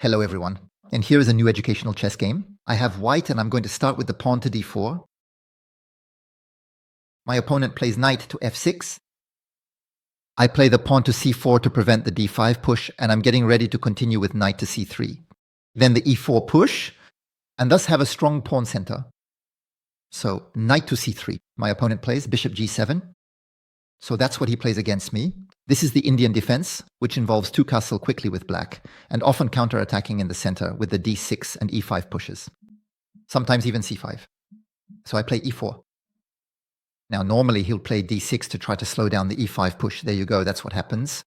Hello everyone, and here is a new educational chess game. I have white and I'm going to start with the pawn to d4. My opponent plays knight to f6. I play the pawn to c4 to prevent the d5 push, and I'm getting ready to continue with knight to c3. Then the e4 push, and thus have a strong pawn center. So knight to c3. My opponent plays bishop g7. So that's what he plays against me. This is the Indian defense, which involves two castle quickly with black, and often counterattacking in the center with the d6 and e5 pushes. Sometimes even c5. So I play e4. Now normally he'll play d6 to try to slow down the e5 push. There you go, that's what happens.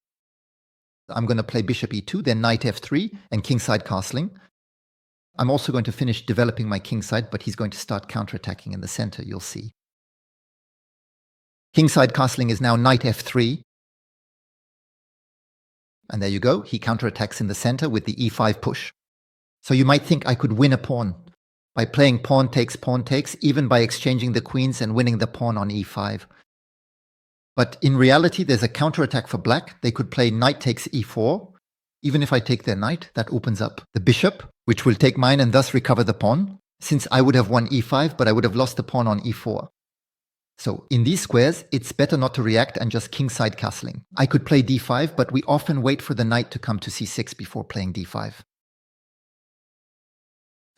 I'm going to play bishop e2, then knight f3, and kingside castling. I'm also going to finish developing my kingside, but he's going to start counterattacking in the center, you'll see. Kingside castling is now knight f3. And there you go, he counterattacks in the center with the e5 push. So you might think I could win a pawn by playing pawn takes, even by exchanging the queens and winning the pawn on e5. But in reality, there's a counterattack for black. They could play knight takes e4. Even if I take their knight, that opens up the bishop, which will take mine and thus recover the pawn, since I would have won e5, but I would have lost the pawn on e4. So in these squares, it's better not to react and just kingside castling. I could play d5, but we often wait for the knight to come to c6 before playing d5.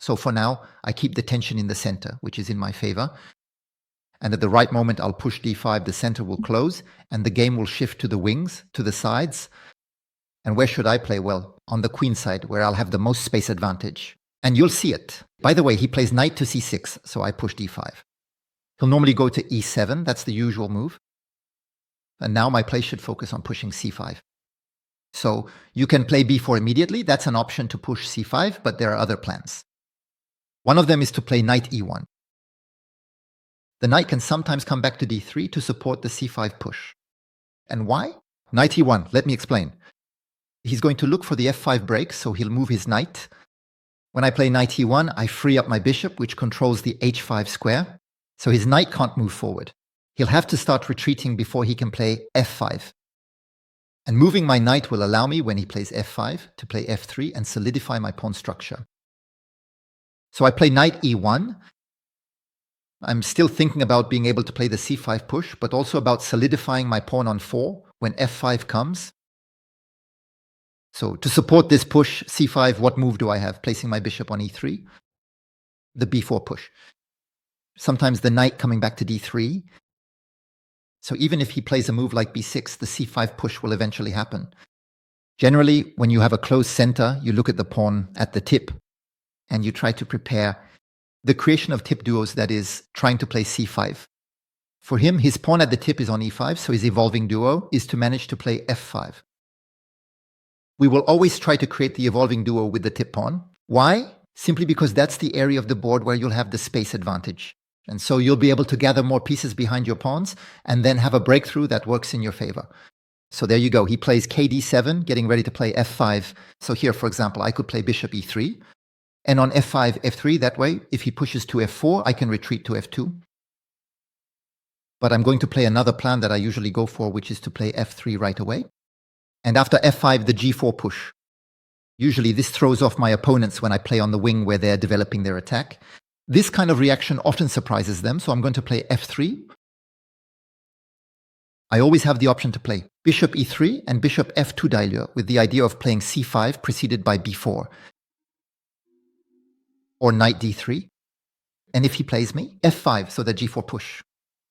So for now, I keep the tension in the center, which is in my favor. And at the right moment, I'll push d5, the center will close, and the game will shift to the wings, to the sides. And where should I play? Well, on the queen side, where I'll have the most space advantage. And you'll see it. By the way, he plays knight to c6, so I push d5. He'll normally go to e7, that's the usual move. And now my play should focus on pushing c5. So you can play b4 immediately, that's an option to push c5, but there are other plans. One of them is to play knight e1. The knight can sometimes come back to d3 to support the c5 push. And why? Knight e1, let me explain. He's going to look for the f5 break, so he'll move his knight. When I play knight e1, I free up my bishop, which controls the h5 square. So his knight can't move forward. He'll have to start retreating before he can play f5. And moving my knight will allow me, when he plays f5, to play f3 and solidify my pawn structure. So I play knight e1. I'm still thinking about being able to play the c5 push, but also about solidifying my pawn on 4 when f5 comes. So to support this push, c5, what move do I have? Placing my bishop on e3. The b4 push. Sometimes the knight coming back to d3. So even if he plays a move like b6, the c5 push will eventually happen. Generally, when you have a closed center, you look at the pawn at the tip, and you try to prepare the creation of tip duos, that is, trying to play c5. For him, his pawn at the tip is on e5, so his evolving duo is to manage to play f5. We will always try to create the evolving duo with the tip pawn. Why? Simply because that's the area of the board where you'll have the space advantage. And so you'll be able to gather more pieces behind your pawns and then have a breakthrough that works in your favor. So there you go. He plays kd7, getting ready to play f5. So here, for example, I could play bishop e3. And on f5, f3, that way, if he pushes to f4, I can retreat to f2. But I'm going to play another plan that I usually go for, which is to play f3 right away. And after f5, the g4 push. Usually this throws off my opponents when I play on the wing where they're developing their attack. This kind of reaction often surprises them, so I'm going to play f3. I always have the option to play bishop e3 and bishop f2 d'ailleurs, with the idea of playing c5 preceded by b4. Or knight d3. And if he plays me, f5, so the g4 push.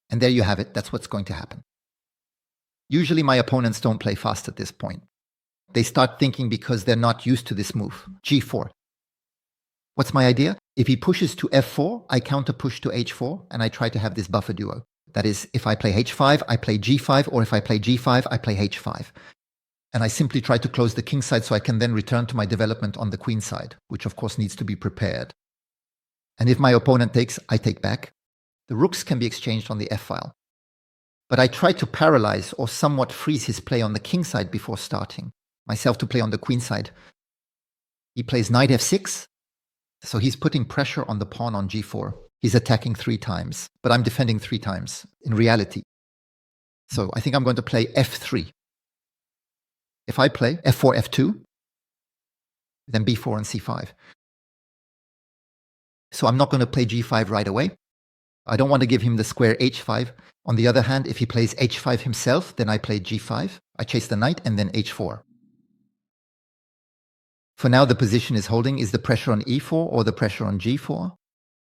And there you have it, that's what's going to happen. Usually my opponents don't play fast at this point. They start thinking because they're not used to this move, g4. What's my idea? If he pushes to f4, I counter push to h4, and I try to have this buffer duo. That is, if I play h5, I play g5, or if I play g5, I play h5. And I simply try to close the king side so I can then return to my development on the queen side, which of course needs to be prepared. And if my opponent takes, I take back. The rooks can be exchanged on the f-file. But I try to paralyze or somewhat freeze his play on the king side before starting, myself to play on the queen side. He plays knight f6. So he's putting pressure on the pawn on g4. He's attacking 3 times, but I'm defending 3 times in reality. So I think I'm going to play f3. If I play f4, f2, then b4 and c5. So I'm not going to play g5 right away. I don't want to give him the square h5. On the other hand, if he plays h5 himself, then I play g5. I chase the knight and then h4. For now, the position is holding. Is the pressure on e4 or the pressure on g4?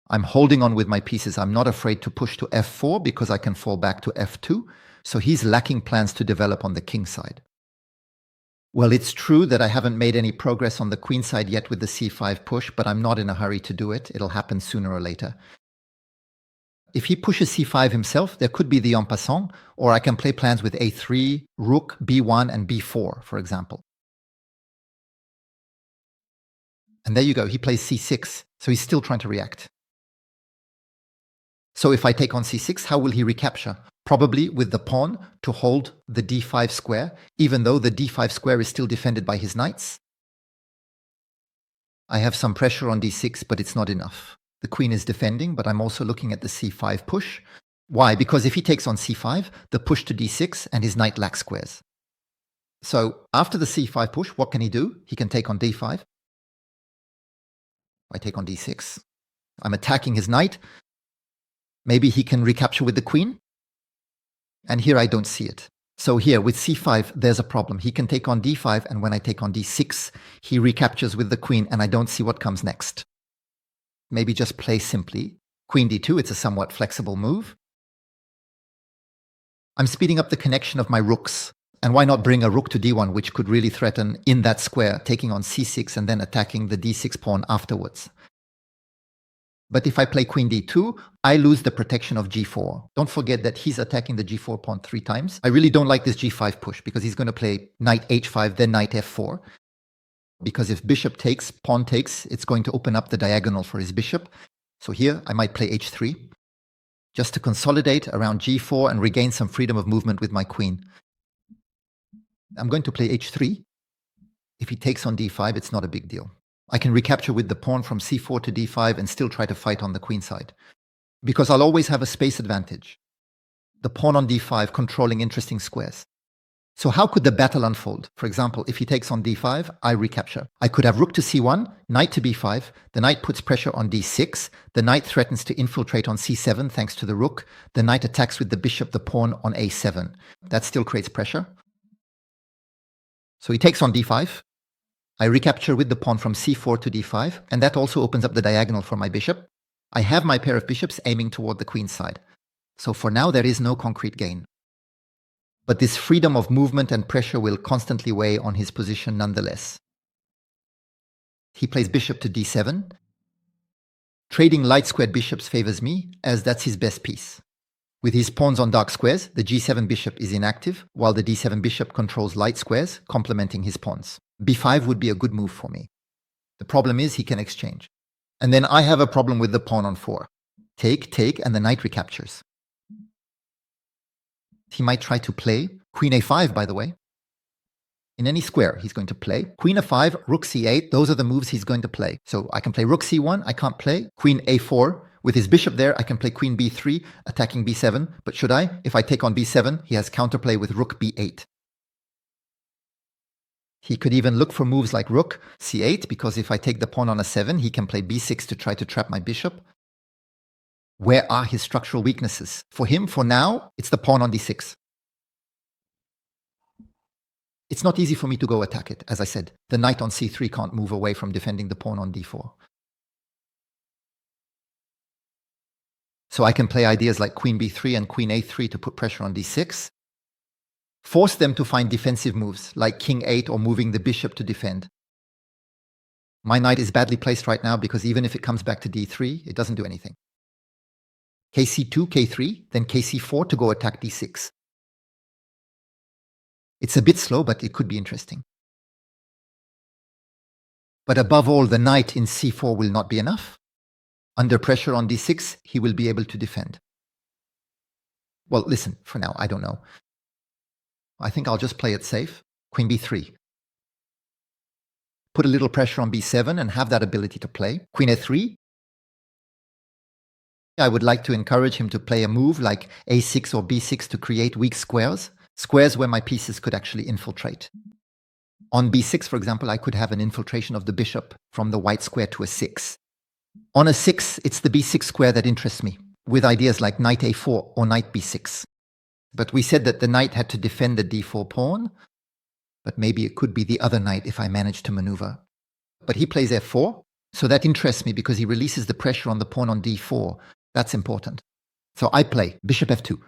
I'm holding on with my pieces. I'm not afraid to push to f4 because I can fall back to f2. So he's lacking plans to develop on the king side. Well, it's true that I haven't made any progress on the queen side yet with the c5 push, but I'm not in a hurry to do it. It'll happen sooner or later. If he pushes c5 himself, there could be the en passant, or I can play plans with a3, rook, b1, and b4, for example. And there you go, he plays c6, so he's still trying to react. So if I take on c6, how will he recapture? Probably with the pawn to hold the d5 square, even though the d5 square is still defended by his knights. I have some pressure on d6, but it's not enough. The queen is defending, but I'm also looking at the c5 push. Why? Because if he takes on c5, the push to d6 and his knight lacks squares. So after the c5 push, what can he do? He can take on d5. I take on d6. I'm attacking his knight. Maybe he can recapture with the queen. And here I don't see it. So here with c5, there's a problem. He can take on d5, and when I take on d6, he recaptures with the queen, and I don't see what comes next. Maybe just play simply. Queen d2, it's a somewhat flexible move. I'm speeding up the connection of my rooks. And why not bring a rook to d1, which could really threaten in that square, taking on c6 and then attacking the d6 pawn afterwards. But if I play queen d2, I lose the protection of g4. Don't forget that he's attacking the g4 pawn 3 times. I really don't like this g5 push because he's going to play knight h5, then knight f4. Because if bishop takes, pawn takes, it's going to open up the diagonal for his bishop. So here I might play h3, just to consolidate around g4 and regain some freedom of movement with my queen. I'm going to play h3. If he takes on d5, it's not a big deal. I can recapture with the pawn from c4 to d5 and still try to fight on the queen side. Because I'll always have a space advantage. The pawn on d5 controlling interesting squares. So how could the battle unfold? For example, if he takes on d5, I recapture. I could have rook to c1, knight to b5. The knight puts pressure on d6. The knight threatens to infiltrate on c7 thanks to the rook. The knight attacks with the bishop, the pawn on a7. That still creates pressure. So he takes on d5. I recapture with the pawn from c4 to d5, and that also opens up the diagonal for my bishop. I have my pair of bishops aiming toward the queen side. So for now, there is no concrete gain. But this freedom of movement and pressure will constantly weigh on his position nonetheless. He plays bishop to d7. Trading light-squared bishops favors me, as that's his best piece. With his pawns on dark squares, the g7 bishop is inactive, while the d7 bishop controls light squares, complementing his pawns. b5 would be a good move for me. The problem is he can exchange. And then I have a problem with the pawn on 4. Take, and the knight recaptures. He might try to play queen a5, by the way. In any square, he's going to play queen a5, rook c8. Those are the moves he's going to play. So I can play rook c1, I can't play queen a4. With his bishop there, I can play queen b3, attacking b7. But should I? If I take on b7, he has counterplay with rook b8. He could even look for moves like rook c8, because if I take the pawn on a7, he can play b6 to try to trap my bishop. Where are his structural weaknesses? For him, for now, it's the pawn on d6. It's not easy for me to go attack it. As I said, the knight on c3 can't move away from defending the pawn on d4. So I can play ideas like queen b3 and queen a3 to put pressure on d6. Force them to find defensive moves, like king 8 or moving the bishop to defend. My knight is badly placed right now because even if it comes back to d3, it doesn't do anything. kc2, k3, then kc4 to go attack d6. It's a bit slow, but it could be interesting. But above all, the knight in c4 will not be enough. Under pressure on d6, he will be able to defend. Well, listen, for now, I don't know. I think I'll just play it safe. Queen b3. Put a little pressure on b7 and have that ability to play. Queen a3. I would like to encourage him to play a move like a6 or b6 to create weak squares. Squares where my pieces could actually infiltrate. On b6, for example, I could have an infiltration of the bishop from the white square to a 6. On a 6, it's the b6 square that interests me, with ideas like knight a4 or knight b6. But we said that the knight had to defend the d4 pawn, but maybe it could be the other knight if I manage to maneuver. But he plays f4, so that interests me because he releases the pressure on the pawn on d4. That's important. So I play bishop f2.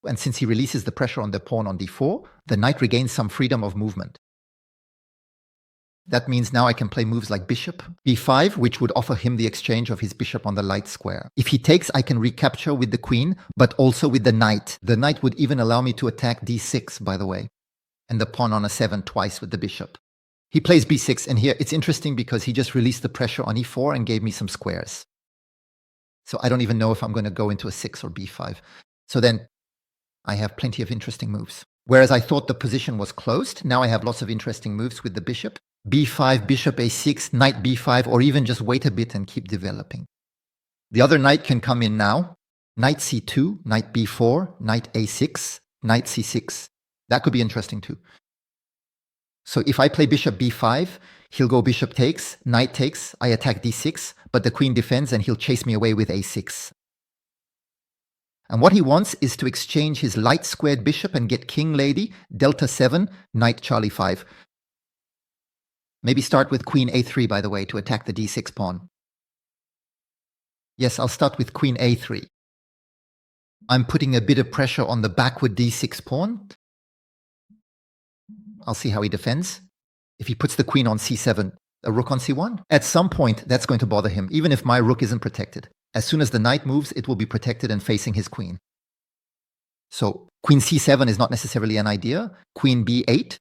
And since he releases the pressure on the pawn on d4, the knight regains some freedom of movement. That means now I can play moves like bishop b5, which would offer him the exchange of his bishop on the light square. If he takes, I can recapture with the queen, but also with the knight. The knight would even allow me to attack d6, by the way, and the pawn on a 7 twice with the bishop. He plays b6, and here it's interesting because he just released the pressure on e4 and gave me some squares. So I don't even know if I'm going to go into a 6 or b5. So then I have plenty of interesting moves. Whereas I thought the position was closed, now I have lots of interesting moves with the bishop. b5, bishop a6, knight b5, or even just wait a bit and keep developing. The other knight can come in now. Knight c2, knight b4, knight a6, knight c6. That could be interesting too. So if I play bishop b5, he'll go bishop takes, knight takes, I attack d6, but the queen defends and he'll chase me away with a6. And what he wants is to exchange his light squared bishop and get king lady, delta 7, knight charlie 5. Maybe start with queen a3, by the way, to attack the d6 pawn. Yes, I'll start with queen a3. I'm putting a bit of pressure on the backward d6 pawn. I'll see how he defends. If he puts the queen on c7, a rook on c1, at some point that's going to bother him, even if my rook isn't protected. As soon as the knight moves, it will be protected and facing his queen. So queen c7 is not necessarily an idea. Queen b8.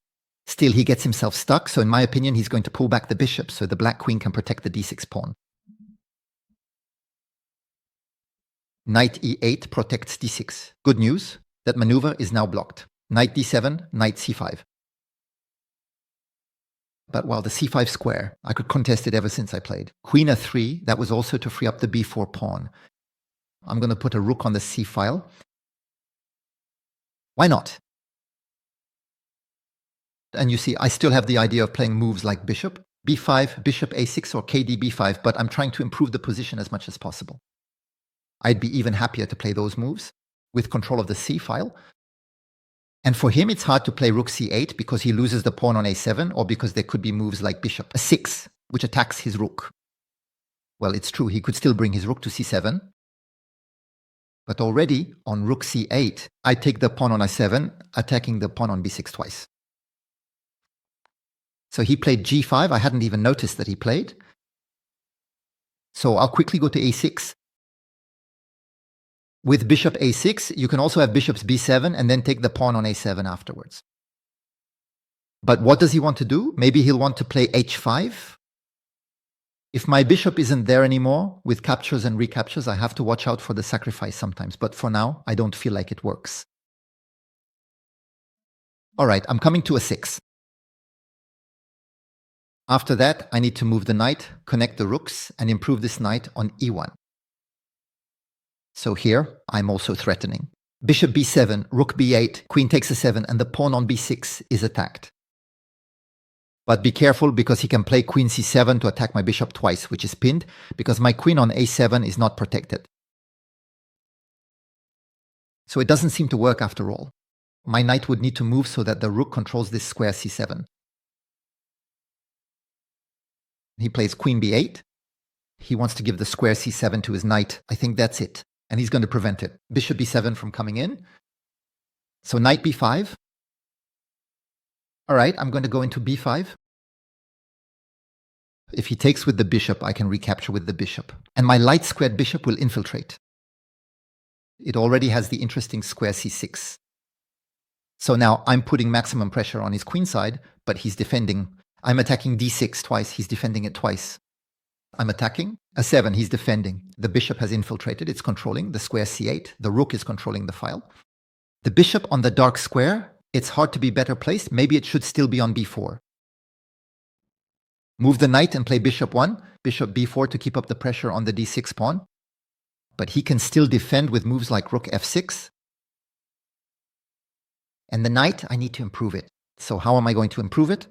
Still, he gets himself stuck, so in my opinion, he's going to pull back the bishop so the black queen can protect the d6 pawn. Knight e8 protects d6. Good news, that maneuver is now blocked. Knight d7, knight c5. But while the c5 square, I could contest it ever since I played. Queen a3, that was also to free up the b4 pawn. I'm going to put a rook on the c file. Why not? And you see, I still have the idea of playing moves like bishop b5, bishop a6, or kd b5, but I'm trying to improve the position as much as possible. I'd be even happier to play those moves with control of the c file. And for him, it's hard to play rook c8 because he loses the pawn on a7, or because there could be moves like bishop a6, which attacks his rook. Well, it's true, he could still bring his rook to c7. But already, on rook c8, I take the pawn on a7, attacking the pawn on b6 twice. So he played g5. I hadn't even noticed that he played. So I'll quickly go to a6. With bishop a6, you can also have bishops b7 and then take the pawn on a7 afterwards. But what does he want to do? Maybe he'll want to play h5. If my bishop isn't there anymore, with captures and recaptures, I have to watch out for the sacrifice sometimes. But for now, I don't feel like it works. All right, I'm coming to a 6. After that, I need to move the knight, connect the rooks, and improve this knight on e1. So here, I'm also threatening. Bishop b7, rook b8, queen takes a7, and the pawn on b6 is attacked. But be careful, because he can play queen c7 to attack my bishop twice, which is pinned, because my queen on a7 is not protected. So it doesn't seem to work after all. My knight would need to move so that the rook controls this square c7. He plays queen b8. He wants to give the square c7 to his knight. I think that's it. And he's going to prevent it. Bishop b7 from coming in. So knight b5. All right, I'm going to go into b5. If he takes with the bishop, I can recapture with the bishop. And my light squared bishop will infiltrate. It already has the interesting square c6. So now I'm putting maximum pressure on his queenside, but he's defending. I'm attacking d6 twice. He's defending it twice. I'm attacking. a7, he's defending. The bishop has infiltrated. It's controlling the square c8. The rook is controlling the file. The bishop on the dark square, it's hard to be better placed. Maybe it should still be on b4. Move the knight and play bishop 1, bishop b4 to keep up the pressure on the d6 pawn. But he can still defend with moves like rook f6. And the knight, I need to improve it. So how am I going to improve it?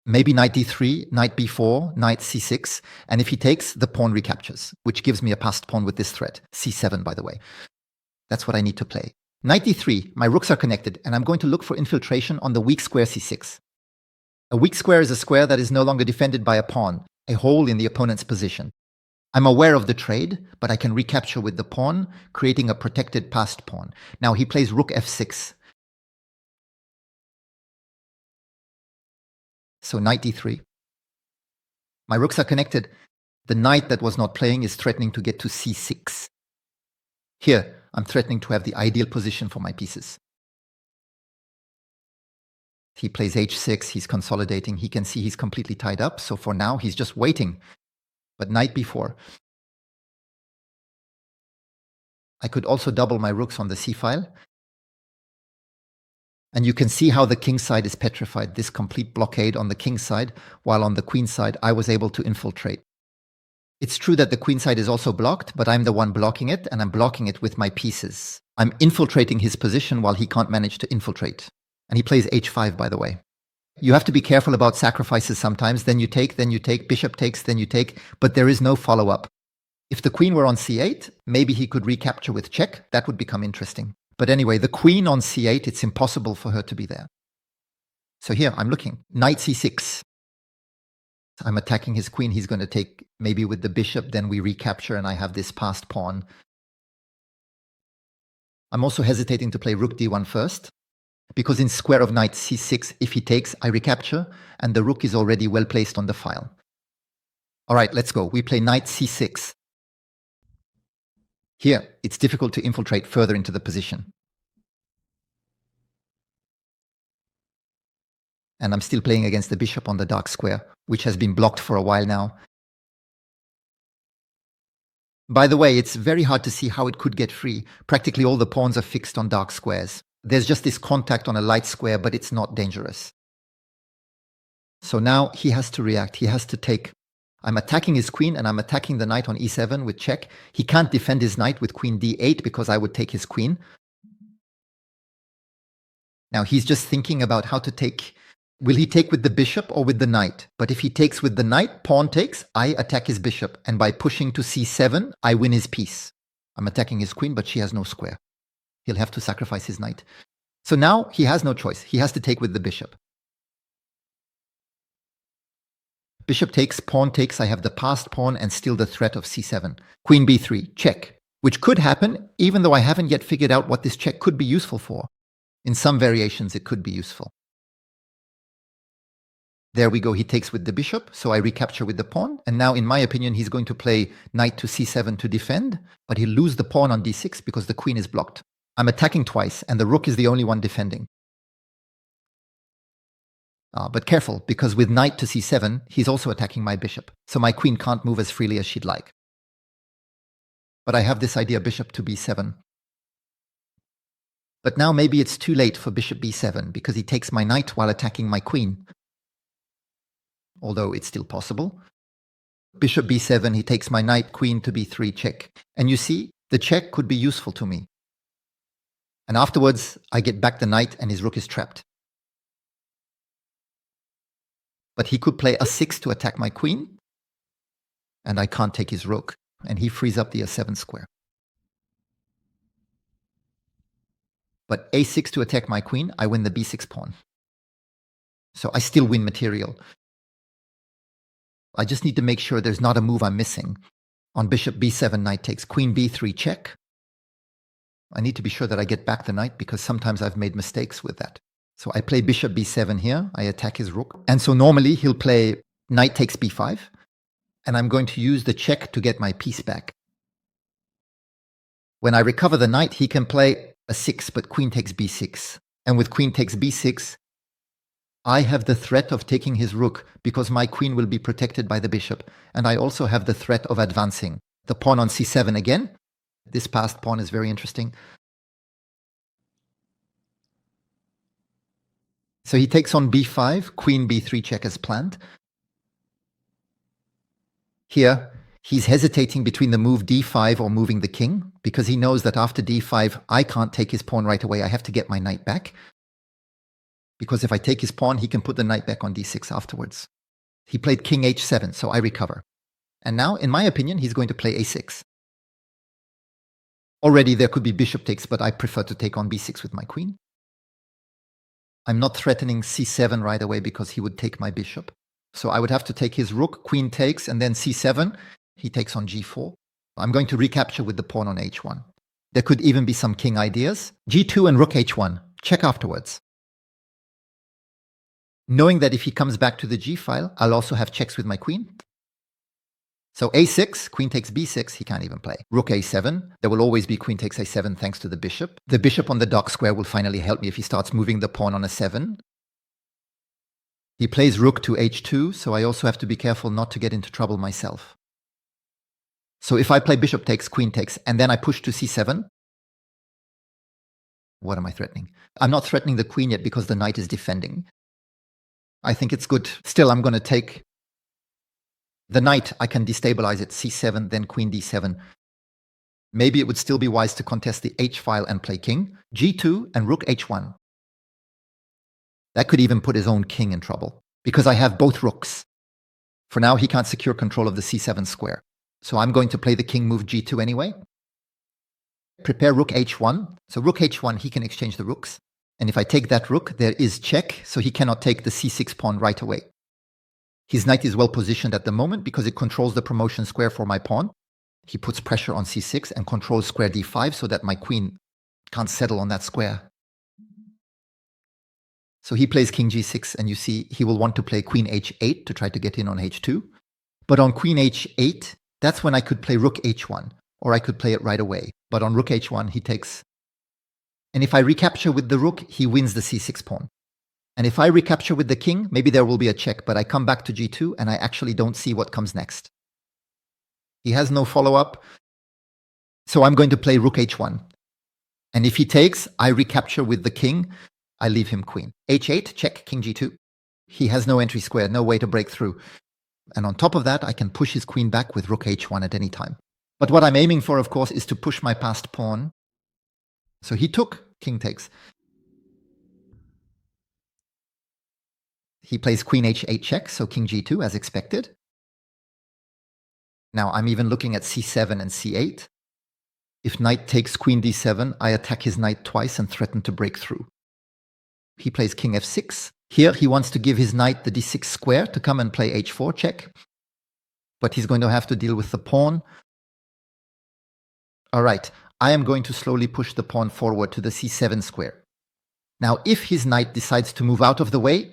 Maybe knight d3, knight b4, knight c6, and if he takes, the pawn recaptures, which gives me a passed pawn with this threat. c7, by the way. That's what I need to play. Knight d3, my rooks are connected, and I'm going to look for infiltration on the weak square c6. A weak square is a square that is no longer defended by a pawn, a hole in the opponent's position. I'm aware of the trade, but I can recapture with the pawn, creating a protected passed pawn. Now he plays rook f6. So knight d3. My rooks are connected. The knight that was not playing is threatening to get to c6. Here, I'm threatening to have the ideal position for my pieces. He plays h6, he's consolidating, he can see he's completely tied up, so for now he's just waiting. But knight b4. I could also double my rooks on the c-file. And you can see how the king side is petrified, this complete blockade on the king side, while on the queen side I was able to infiltrate. It's true that the queen side is also blocked, but I'm the one blocking it, and I'm blocking it with my pieces. I'm infiltrating his position while he can't manage to infiltrate. And he plays h5, by the way. You have to be careful about sacrifices sometimes. Then you take, bishop takes, then you take, but there is no follow-up. If the queen were on c8, maybe he could recapture with check. That would become interesting. But anyway, the queen on c8, it's impossible for her to be there. So here, I'm looking. Knight c6. I'm attacking his queen. He's going to take maybe with the bishop, then we recapture, and I have this passed pawn. I'm also hesitating to play rook d1 first, because in square of knight c6, if he takes, I recapture, and the rook is already well placed on the file. All right, let's go. We play knight c6. Here, it's difficult to infiltrate further into the position. And I'm still playing against the bishop on the dark square, which has been blocked for a while now. By the way, it's very hard to see how it could get free. Practically all the pawns are fixed on dark squares. There's just this contact on a light square, but it's not dangerous. So now he has to react. He has to take. I'm attacking his queen, and I'm attacking the knight on e7 with check. He can't defend his knight with queen d8 because I would take his queen. Now he's just thinking about how to take. Will he take with the bishop or with the knight? But if he takes with the knight, pawn takes, I attack his bishop. And by pushing to c7, I win his piece. I'm attacking his queen, but she has no square. He'll have to sacrifice his knight. So now he has no choice. He has to take with the bishop. Bishop takes, pawn takes. I have the passed pawn and still the threat of c7. Queen b3, check. Which could happen, even though I haven't yet figured out what this check could be useful for. In some variations, it could be useful. There we go, he takes with the bishop, so I recapture with the pawn. And now, in my opinion, he's going to play knight to c7 to defend, but he'll lose the pawn on d6 because the queen is blocked. I'm attacking twice, and the rook is the only one defending. But careful, because with knight to c7, he's also attacking my bishop, so my queen can't move as freely as she'd like. But I have this idea, bishop to b7. But now maybe it's too late for bishop b7, because he takes my knight while attacking my queen. Although it's still possible. Bishop b7, he takes my knight, queen to b3, check. And you see, the check could be useful to me. And afterwards, I get back the knight and his rook is trapped. But he could play a6 to attack my queen, and I can't take his rook, and he frees up the a7 square. But a6 to attack my queen, I win the b6 pawn. So I still win material. I just need to make sure there's not a move I'm missing. On bishop b7, knight takes, queen b3, check. I need to be sure that I get back the knight because sometimes I've made mistakes with that. So I play bishop b7 here, I attack his rook. And so normally he'll play knight takes b5, and I'm going to use the check to get my piece back. When I recover the knight, he can play a6, but queen takes b6. And with queen takes b6, I have the threat of taking his rook because my queen will be protected by the bishop. And I also have the threat of advancing. The pawn on c7 again. This passed pawn is very interesting. So he takes on b5, queen b3 check as planned. Here, he's hesitating between the move d5 or moving the king, because he knows that after d5, I can't take his pawn right away. I have to get my knight back. because if I take his pawn, he can put the knight back on d6 afterwards. He played king h7, so I recover. And now, in my opinion, he's going to play a6. Already there could be bishop takes, but I prefer to take on b6 with my queen. I'm not threatening c7 right away because he would take my bishop. So I would have to take his rook, queen takes, and then c7. He takes on g4. I'm going to recapture with the pawn on h1. There could even be some king ideas. g2 and rook h1. Check afterwards. Knowing that if he comes back to the g file, I'll also have checks with my queen. So a6, queen takes b6, he can't even play. Rook a7, there will always be queen takes a7 thanks to the bishop. The bishop on the dark square will finally help me if he starts moving the pawn on a7. He plays rook to h2, so I also have to be careful not to get into trouble myself. So if I play bishop takes, queen takes, and then I push to c7, what am I threatening? I'm not threatening the queen yet because the knight is defending. I think it's good. Still, I'm going to take the knight. I can destabilize it, c7, then queen d7. Maybe it would still be wise to contest the h file and play king, g2, and rook h1. That could even put his own king in trouble, because I have both rooks. For now, he can't secure control of the c7 square. So I'm going to play the king move g2 anyway. Prepare rook h1. So rook h1, he can exchange the rooks. And if I take that rook, there is check, so he cannot take the c6 pawn right away. His knight is well positioned at the moment because it controls the promotion square for my pawn. He puts pressure on c6 and controls square d5 so that my queen can't settle on that square. So he plays king g6, and you see he will want to play queen h8 to try to get in on h2. But on queen h8, that's when I could play rook h1, or I could play it right away. But on rook h1, he takes. And if I recapture with the rook, he wins the c6 pawn. And if I recapture with the king, maybe there will be a check, but I come back to g2, and I actually don't see what comes next. He has no follow-up, so I'm going to play rook h1. And if he takes, I recapture with the king. I leave him queen. h8, check, king g2. He has no entry square, no way to break through. And on top of that, I can push his queen back with rook h1 at any time. But what I'm aiming for, of course, is to push my passed pawn. So he took, king takes. He plays queen h8 check, so king g2 as expected. Now I'm even looking at c7 and c8. If knight takes queen d7, I attack his knight twice and threaten to break through. He plays king f6. Here he wants to give his knight the d6 square to come and play h4 check. But he's going to have to deal with the pawn. All right, I am going to slowly push the pawn forward to the c7 square. Now, if his knight decides to move out of the way,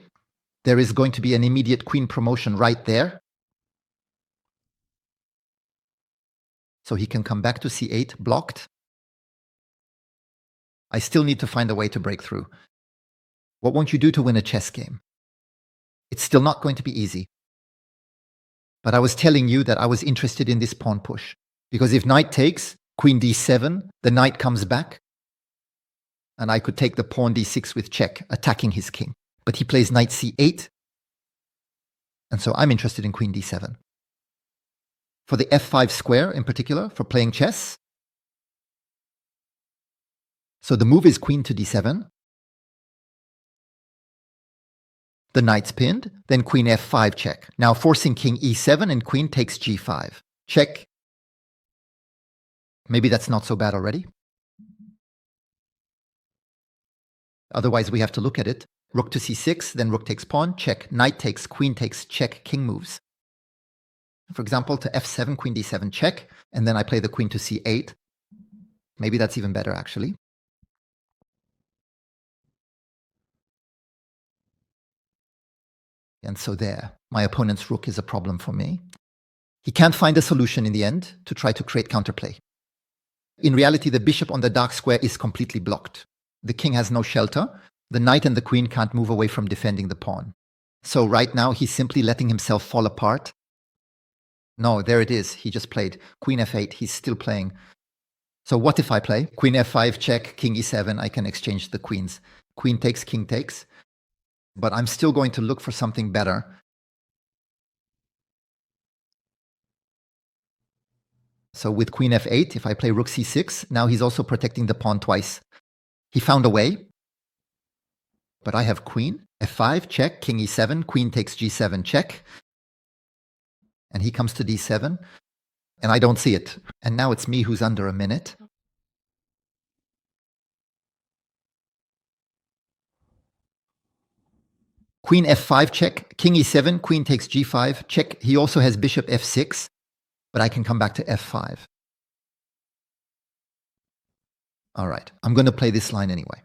there is going to be an immediate queen promotion right there. So he can come back to c8, blocked. I still need to find a way to break through. What won't you do to win a chess game? It's still not going to be easy. But I was telling you that I was interested in this pawn push. Because if knight takes, queen d7, the knight comes back, and I could take the pawn d6 with check, attacking his king. But he plays knight c8, and so I'm interested in queen d7. For the f5 square in particular, for playing chess, so the move is queen to d7. The knight's pinned, then queen f5 check. Now forcing king e7 and queen takes g5. Check. Maybe that's not so bad already. Otherwise, we have to look at it. Rook to c6, then rook takes pawn, check. Knight takes, queen takes, check, king moves. For example, to f7, queen d7, check, and then I play the queen to c8. Maybe that's even better, actually. And so there, my opponent's rook is a problem for me. He can't find a solution in the end to try to create counterplay. In reality, the bishop on the dark square is completely blocked. The king has no shelter. The knight and the queen can't move away from defending the pawn. So right now, he's simply letting himself fall apart. No, there it is. He just played queen f8. He's still playing. So what if I play queen f5 check, king e7? I can exchange the queens. Queen takes, king takes. But I'm still going to look for something better. So with queen f8, if I play rook c6, now he's also protecting the pawn twice. He found a way. But I have queen, f5, check, king e7, queen takes g7, check. And he comes to d7, and I don't see it. And now it's me who's under a minute. Queen f5, check, king e7, queen takes g5, check. He also has bishop f6, but I can come back to f5. All right, I'm going to play this line anyway.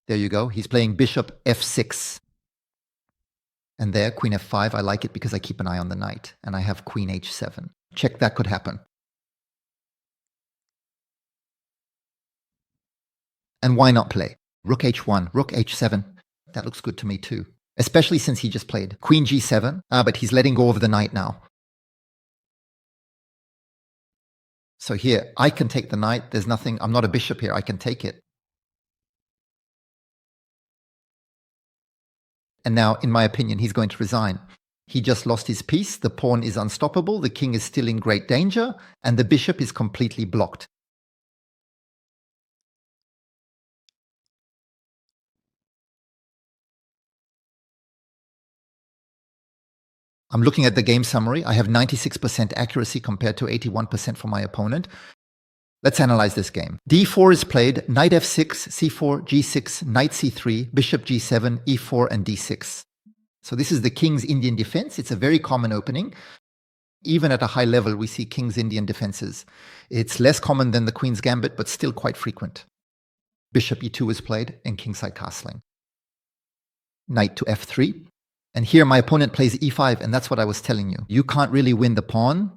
There you go. He's playing bishop f6. And there, queen f5, I like it because I keep an eye on the knight. And I have queen h7. Check, that could happen. And why not play? Rook h1, rook h7. That looks good to me too. Especially since he just played queen g7. But he's letting go of the knight now. So here, I can take the knight. There's nothing, I'm not a bishop here. I can take it. And now, in my opinion, he's going to resign. He just lost his piece. The pawn is unstoppable. The king is still in great danger. And the bishop is completely blocked. I'm looking at the game summary. I have 96% accuracy compared to 81% for my opponent. Let's analyze this game. d4 is played, knight f6, c4, g6, knight c3, bishop g7, e4, and d6. So this is the king's Indian defense. It's a very common opening. Even at a high level, we see king's Indian defenses. It's less common than the queen's gambit, but still quite frequent. Bishop e2 is played and kingside castling. Knight to f3. And here my opponent plays e5, and that's what I was telling you. You can't really win the pawn.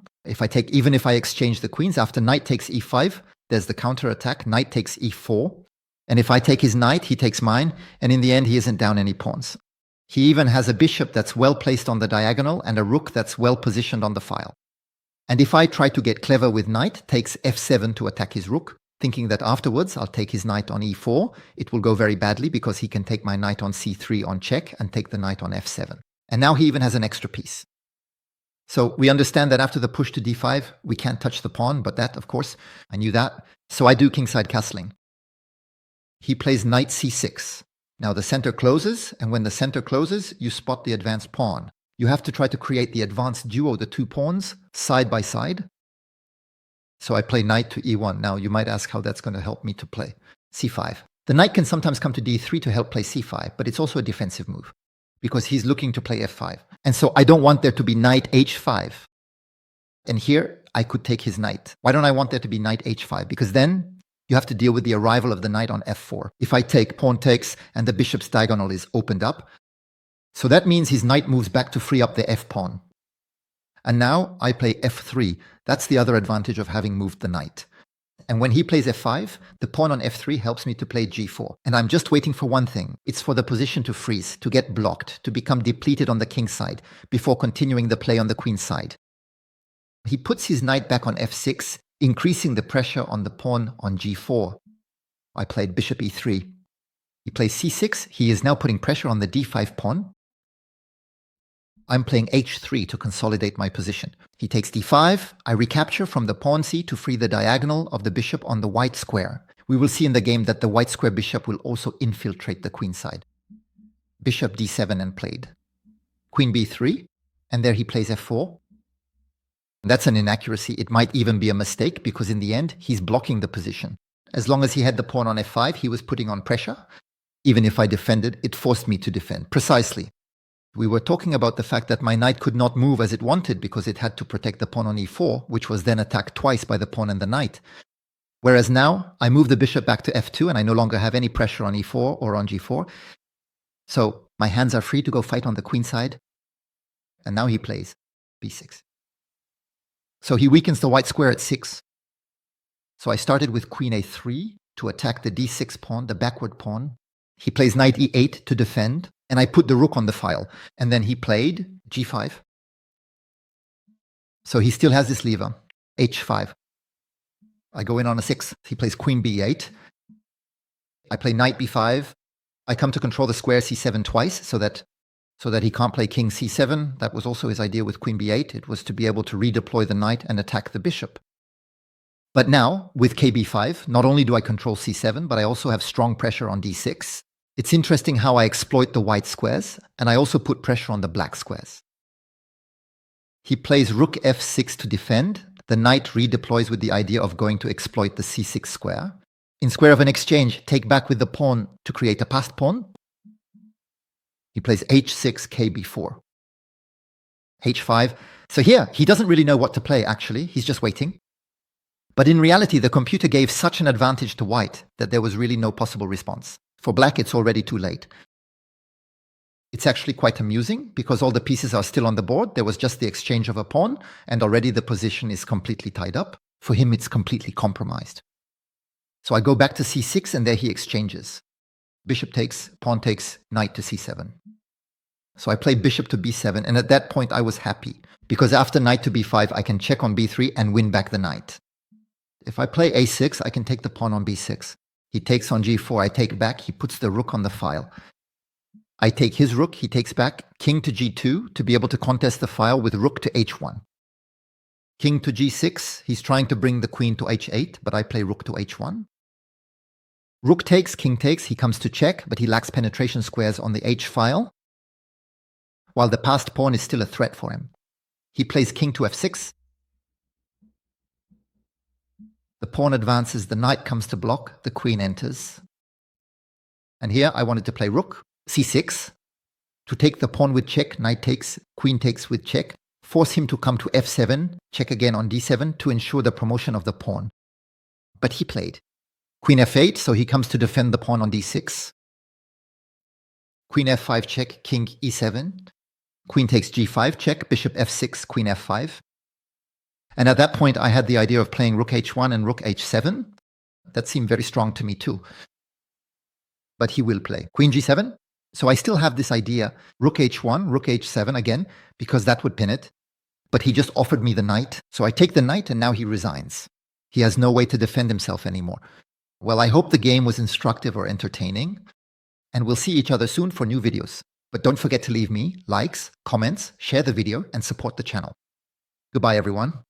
Even if I exchange the queens, after knight takes e5, there's the counterattack. Knight takes e4. And if I take his knight, he takes mine. And in the end, he isn't down any pawns. He even has a bishop that's well placed on the diagonal and a rook that's well positioned on the file. And if I try to get clever with knight, takes f7 to attack his rook, thinking that afterwards I'll take his knight on e4, it will go very badly because he can take my knight on c3 on check and take the knight on f7. And now he even has an extra piece. So we understand that after the push to d5, we can't touch the pawn, but that, of course, I knew that. So I do kingside castling. He plays knight c6. Now the center closes, and when the center closes, you spot the advanced pawn. You have to try to create the advanced duo, the two pawns, side by side. So I play knight to e1. Now you might ask how that's going to help me to play c5. The knight can sometimes come to d3 to help play c5, but it's also a defensive move because he's looking to play f5. And so I don't want there to be knight h5. And here I could take his knight. Why don't I want there to be knight h5? Because then you have to deal with the arrival of the knight on f4. If I take, pawn takes, and the bishop's diagonal is opened up. So that means his knight moves back to free up the f-pawn. And now I play f3. That's the other advantage of having moved the knight. And when he plays f5, the pawn on f3 helps me to play g4. And I'm just waiting for one thing. It's for the position to freeze, to get blocked, to become depleted on the king side before continuing the play on the queen side. He puts his knight back on f6, increasing the pressure on the pawn on g4. I played bishop e3. He plays c6. He is now putting pressure on the d5 pawn. I'm playing h3 to consolidate my position. He takes d5. I recapture from the pawn c to free the diagonal of the bishop on the white square. We will see in the game that the white square bishop will also infiltrate the queen side. Bishop d7 and played. Queen b3. And there he plays f4. That's an inaccuracy. It might even be a mistake because in the end, he's blocking the position. As long as he had the pawn on f5, he was putting on pressure. Even if I defended, it forced me to defend. Precisely. We were talking about the fact that my knight could not move as it wanted because it had to protect the pawn on e4, which was then attacked twice by the pawn and the knight. Whereas now, I move the bishop back to f2 and I no longer have any pressure on e4 or on g4. So my hands are free to go fight on the queen side. And now he plays b6. So he weakens the white square at 6. So I started with queen a3 to attack the d6 pawn, the backward pawn. He plays knight e8 to defend, and I put the rook on the file. And then he played g5. So he still has this lever, h5. I go in on a 6. He plays queen b8. I play knight b5. I come to control the square c7 twice so that so that he can't play king c7. That was also his idea with queen b8. It was to be able to redeploy the knight and attack the bishop. But now, with kb5, not only do I control c7, but I also have strong pressure on d6. It's interesting how I exploit the white squares, and I also put pressure on the black squares. He plays rook f6 to defend. The knight redeploys with the idea of going to exploit the c6 square. In square of an exchange, take back with the pawn to create a passed pawn. He plays h6, kb4. h5. So here, he doesn't really know what to play, actually. He's just waiting. But in reality, the computer gave such an advantage to white that there was really no possible response. For black, it's already too late. It's actually quite amusing because all the pieces are still on the board. There was just the exchange of a pawn, and already the position is completely tied up. For him, it's completely compromised. So I go back to c6, and there he exchanges. Bishop takes, pawn takes, knight to c7. So I play bishop to b7, and at that point I was happy, because after knight to b5, I can check on b3 and win back the knight. If I play a6, I can take the pawn on b6. He takes on g4, I take back, he puts the rook on the file. I take his rook, he takes back, king to g2 to be able to contest the file with rook to h1. King to g6, he's trying to bring the queen to h8, but I play rook to h1. Rook takes, king takes, he comes to check, but he lacks penetration squares on the h file, while the passed pawn is still a threat for him. He plays king to f6. The pawn advances, the knight comes to block, the queen enters. And here I wanted to play rook, c6, to take the pawn with check, knight takes, queen takes with check, force him to come to f7, check again on d7 to ensure the promotion of the pawn. But he played queen f8, so he comes to defend the pawn on d6. Queen f5 check, king e7. Queen takes g5 check, bishop f6, queen f5. And at that point, I had the idea of playing rook h1 and rook h7. That seemed very strong to me too. But he will play queen g7. So I still have this idea, rook h1, rook h7 again, because that would pin it. But he just offered me the knight. So I take the knight and now he resigns. He has no way to defend himself anymore. Well, I hope the game was instructive or entertaining. And we'll see each other soon for new videos. But don't forget to leave me likes, comments, share the video, and support the channel. Goodbye, everyone.